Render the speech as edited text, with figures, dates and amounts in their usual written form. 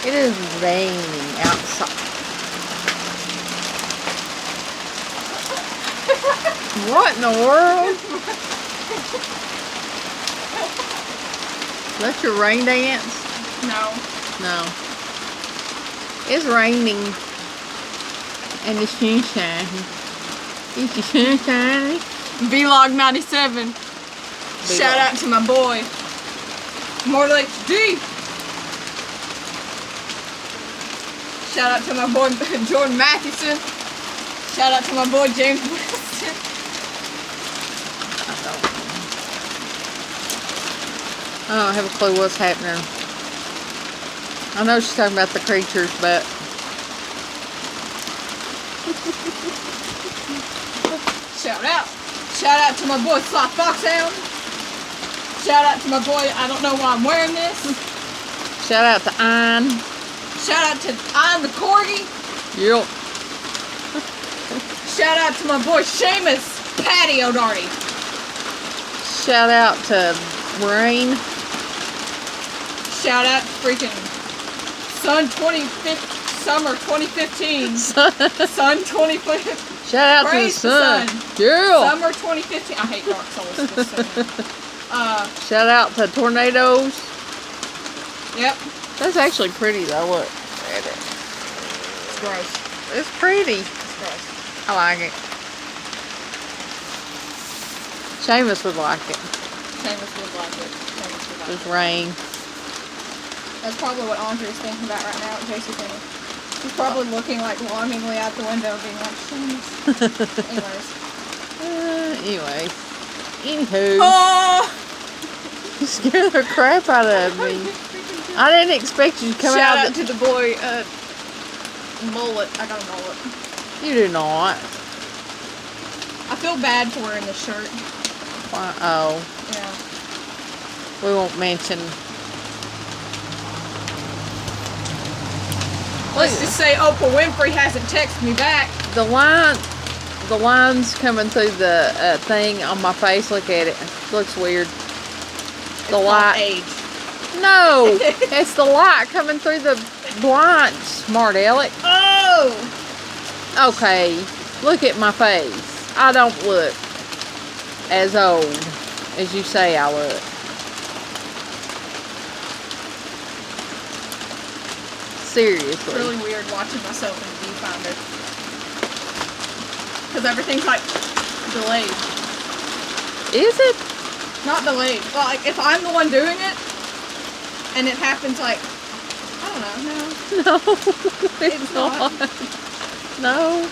It is raining outside. What in the world? That's your rain dance? No. No. It's raining. And the sunshine. It's the sunshine. Vlog 97. Shout out to my boy. More like D. Shout out to my boy Jordan Mathewson. Shout out to my boy James Winston. I don't have a clue what's happening. I know she's talking about the creatures, but Shout out. Shout out to my boy Soft Foxhound. Shout out to my boy, I don't know why I'm wearing this. shout out to Ann. Shout out to I'm the Corgi. Yep. Shout out to my boy Seamus Patio Darty. Shout out to Rain. Shout out to freaking Summer 2015. Sun 2015. Shout out Praise to the sun. the Yeah. Summer 2015. I hate Dark Souls. Shout out to tornadoes. Yep. That's actually pretty though. Look at it. It's gross. It's pretty. It's gross. I like it. Seamus would like it. Seamus would like it. Seamus would like It's rain. That's probably what Andre's thinking about right now at JCPenney. He's probably looking like longingly out the window being like, Seamus. Anyways. Anywho. Oh! You scared the crap out of me. I didn't expect you to come Shout out. out to the boy, mullet. I got a mullet. You do not. I feel bad for wearing this shirt. Oh. Yeah. We won't mention. Let's just say Oprah Winfrey hasn't texted me back. The line's coming through the thing on my face. Look at it. Looks weird. It's The light. age. No, it's the light coming through the blind. Smart Aleck. Oh! Okay, look at my face. I don't look as old as you say I look. Seriously. It's really weird watching myself in the viewfinder. Because everything's like delayed. Is it? Not delayed. Well, like if I'm the one doing it, and it happens like, I don't know, no. No, it's not. not. No.